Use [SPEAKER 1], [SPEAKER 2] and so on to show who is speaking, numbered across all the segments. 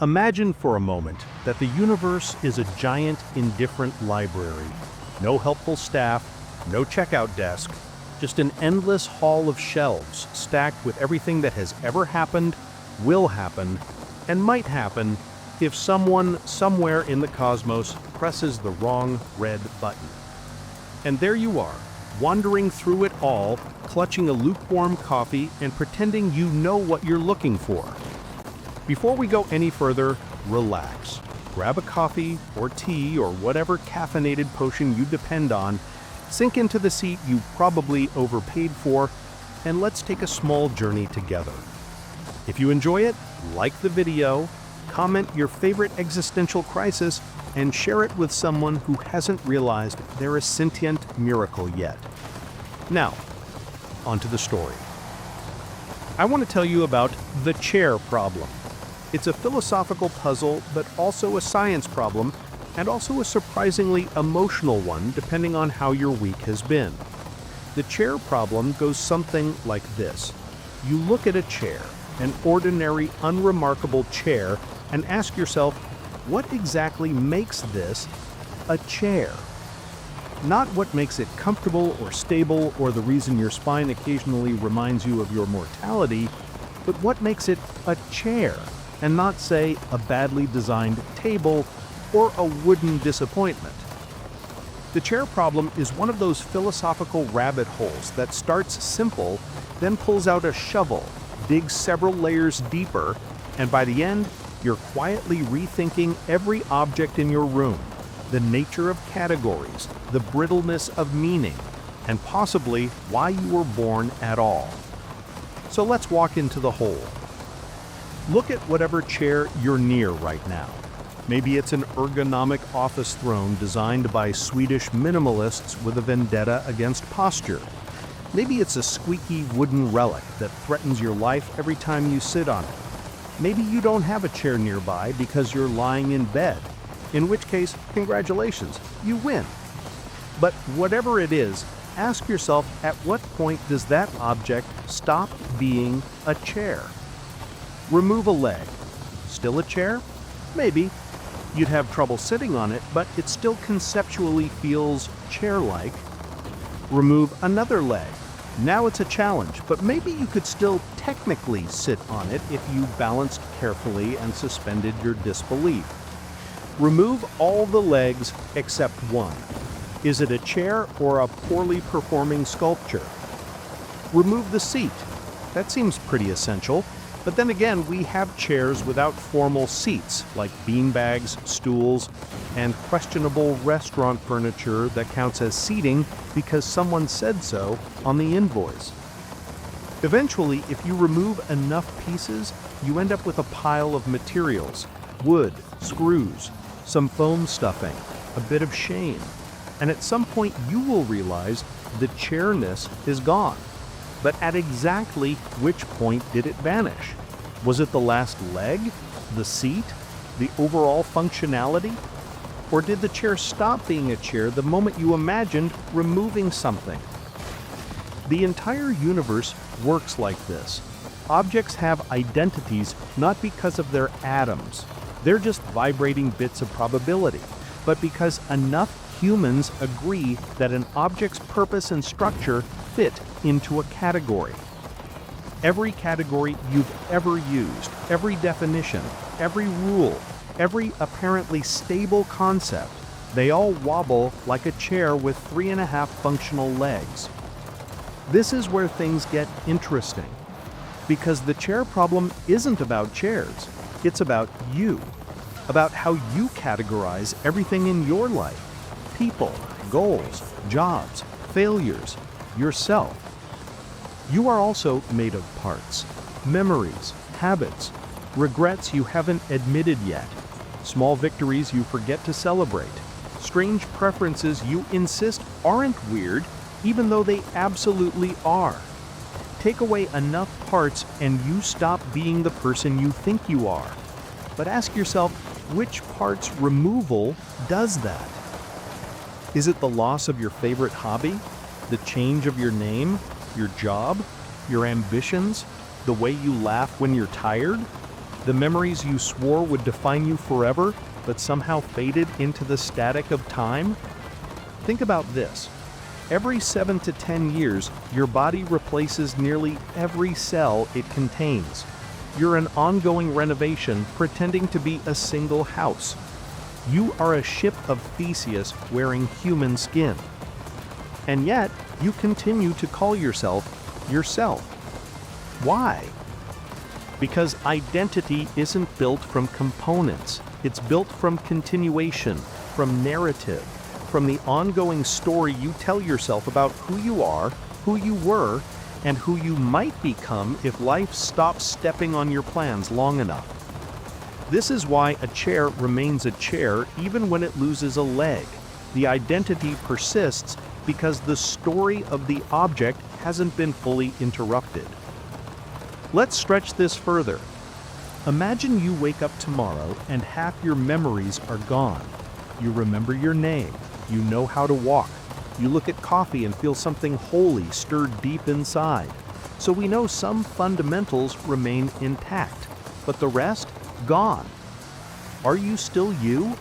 [SPEAKER 1] Imagine for a moment that the universe is a giant, indifferent library. No helpful staff, no checkout desk, just an endless hall of shelves stacked with everything that has ever happened, will happen, and might happen if someone somewhere in the cosmos presses the wrong red button. And there you are, wandering through it all, clutching a lukewarm coffee and pretending you know what you're looking for. Before we go any further, relax. Grab a coffee or tea or whatever caffeinated potion you depend on, sink into the seat you probably overpaid for, and let's take a small journey together. If you enjoy it, like the video, comment your favorite existential crisis, and share it with someone who hasn't realized they're a sentient miracle yet. Now, onto the story. I want to tell you about the chair problem. It's a philosophical puzzle, but also a science problem, and also a surprisingly emotional one, depending on how your week has been. The chair problem goes something like this. You look at a chair, an ordinary, unremarkable chair, and ask yourself, what exactly makes this a chair? Not what makes it comfortable or stable or the reason your spine occasionally reminds you of your mortality, but what makes it a chair, and not, say, a badly designed table or a wooden disappointment. The chair problem is one of those philosophical rabbit holes that starts simple, then pulls out a shovel, digs several layers deeper, and by the end, you're quietly rethinking every object in your room, the nature of categories, the brittleness of meaning, and possibly why you were born at all. So let's walk into the hole. Look at whatever chair you're near right now. Maybe it's an ergonomic office throne designed by Swedish minimalists with a vendetta against posture. Maybe it's a squeaky wooden relic that threatens your life every time you sit on it. Maybe you don't have a chair nearby because you're lying in bed, in which case, congratulations, you win. But whatever it is, ask yourself, at what point does that object stop being a chair? Remove a leg. Still a chair? Maybe. You'd have trouble sitting on it, but it still conceptually feels chair-like. Remove another leg. Now it's a challenge, but maybe you could still technically sit on it if you balanced carefully and suspended your disbelief. Remove all the legs except one. Is it a chair or a poorly performing sculpture? Remove the seat. That seems pretty essential. But then again, we have chairs without formal seats, like beanbags, stools, and questionable restaurant furniture that counts as seating because someone said so on the invoice. Eventually, if you remove enough pieces, you end up with a pile of materials: wood, screws, some foam stuffing, a bit of shame. And at some point, you will realize the chairness is gone. But at exactly which point did it vanish? Was it the last leg, the seat, the overall functionality? Or did the chair stop being a chair the moment you imagined removing something? The entire universe works like this. Objects have identities not because of their atoms. They're just vibrating bits of probability, but because enough humans agree that an object's purpose and structure fit into a category. Every category you've ever used, every definition, every rule, every apparently stable concept, they all wobble like a chair with 3.5 functional legs. This is where things get interesting, because the chair problem isn't about chairs, it's about you, about how you categorize everything in your life: people, goals, jobs, failures, yourself. You are also made of parts, memories, habits, regrets you haven't admitted yet, small victories you forget to celebrate, strange preferences you insist aren't weird, even though they absolutely are. Take away enough parts and you stop being the person you think you are. But ask yourself, which parts removal does that? Is it the loss of your favorite hobby? The change of your name? Your job? Your ambitions? The way you laugh when you're tired? The memories you swore would define you forever, but somehow faded into the static of time? Think about this. Every 7 to 10 years, your body replaces nearly every cell it contains. You're an ongoing renovation pretending to be a single house. You are a ship of Theseus wearing human skin. And yet, you continue to call yourself yourself. Why? Because identity isn't built from components. It's built from continuation, from narrative, from the ongoing story you tell yourself about who you are, who you were, and who you might become if life stops stepping on your plans long enough. This is why a chair remains a chair even when it loses a leg. The identity persists because the story of the object hasn't been fully interrupted. Let's stretch this further. Imagine you wake up tomorrow and half your memories are gone. You remember your name, you know how to walk, you look at coffee and feel something holy stirred deep inside. So we know some fundamentals remain intact, but the rest, gone. Are you still you?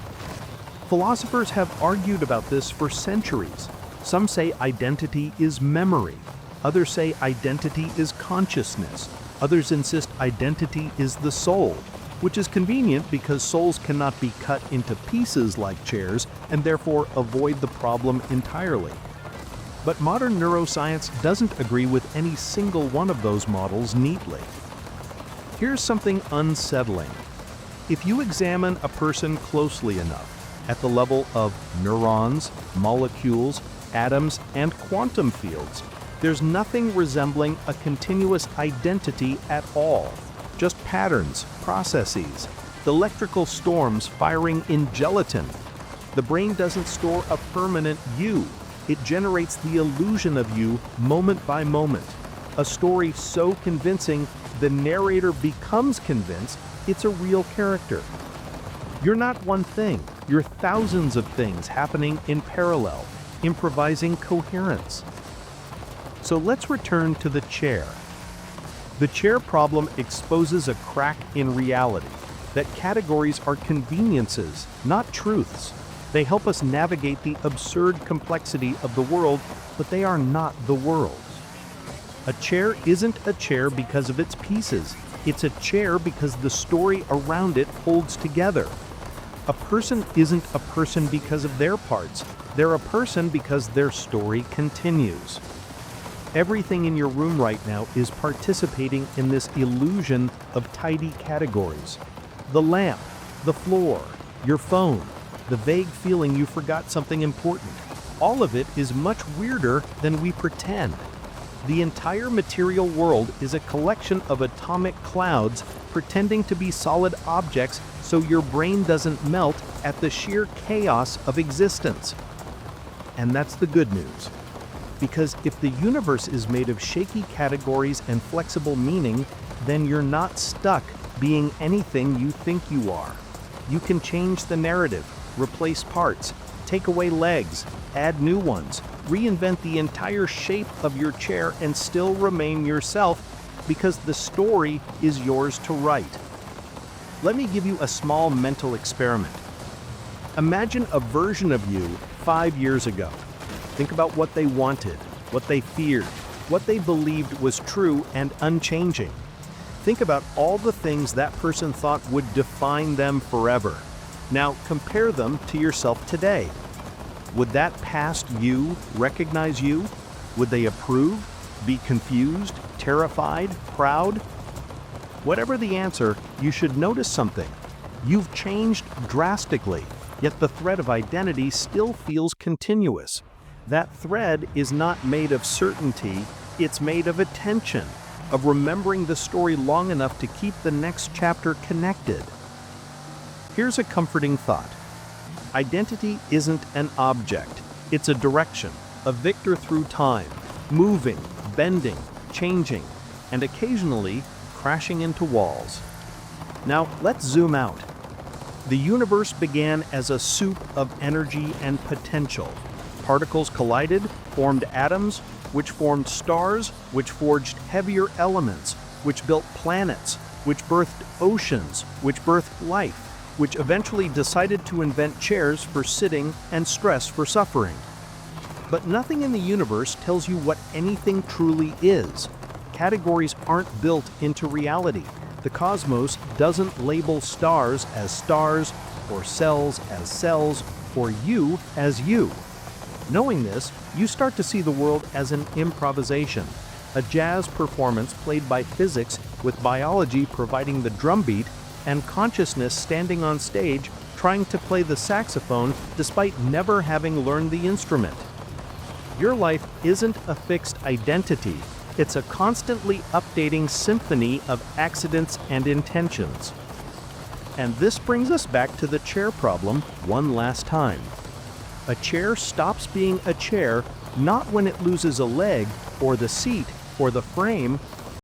[SPEAKER 1] Philosophers have argued about this for centuries. Some say identity is memory. Others say identity is consciousness. Others insist identity is the soul, which is convenient because souls cannot be cut into pieces like chairs and therefore avoid the problem entirely. But modern neuroscience doesn't agree with any single one of those models neatly. Here's something unsettling. If you examine a person closely enough, at the level of neurons, molecules, atoms, and quantum fields, there's nothing resembling a continuous identity at all. Just patterns, processes, the electrical storms firing in gelatin. The brain doesn't store a permanent you. It generates the illusion of you moment by moment. A story so convincing, the narrator becomes convinced it's a real character. You're not one thing. You're thousands of things happening in parallel, improvising coherence. So let's return to the chair. The chair problem exposes a crack in reality, that categories are conveniences, not truths. They help us navigate the absurd complexity of the world, but they are not the world. A chair isn't a chair because of its pieces. It's a chair because the story around it holds together. A person isn't a person because of their parts. They're a person because their story continues. Everything in your room right now is participating in this illusion of tidy categories. The lamp, the floor, your phone, the vague feeling you forgot something important. All of it is much weirder than we pretend. The entire material world is a collection of atomic clouds pretending to be solid objects so your brain doesn't melt at the sheer chaos of existence. And that's the good news. Because if the universe is made of shaky categories and flexible meaning, then you're not stuck being anything you think you are. You can change the narrative, replace parts, take away legs, add new ones, reinvent the entire shape of your chair and still remain yourself because the story is yours to write. Let me give you a small mental experiment. Imagine a version of you 5 years ago. Think about what they wanted, what they feared, what they believed was true and unchanging. Think about all the things that person thought would define them forever. Now compare them to yourself today. Would that past you recognize you? Would they approve, be confused, terrified, proud? Whatever the answer, you should notice something. You've changed drastically, yet the thread of identity still feels continuous. That thread is not made of certainty, it's made of attention, of remembering the story long enough to keep the next chapter connected. Here's a comforting thought. Identity isn't an object, it's a direction, a vector through time, moving, bending, changing, and occasionally crashing into walls. Now let's zoom out. The universe began as a soup of energy and potential. Particles collided, formed atoms, which formed stars, which forged heavier elements, which built planets, which birthed oceans, which birthed life, which eventually decided to invent chairs for sitting and stress for suffering. But nothing in the universe tells you what anything truly is. Categories aren't built into reality. The cosmos doesn't label stars as stars, or cells as cells, or you as you. Knowing this, you start to see the world as an improvisation, a jazz performance played by physics with biology providing the drumbeat and consciousness standing on stage trying to play the saxophone despite never having learned the instrument. Your life isn't a fixed identity. It's a constantly updating symphony of accidents and intentions. And this brings us back to the chair problem one last time. A chair stops being a chair not when it loses a leg, or the seat, or the frame,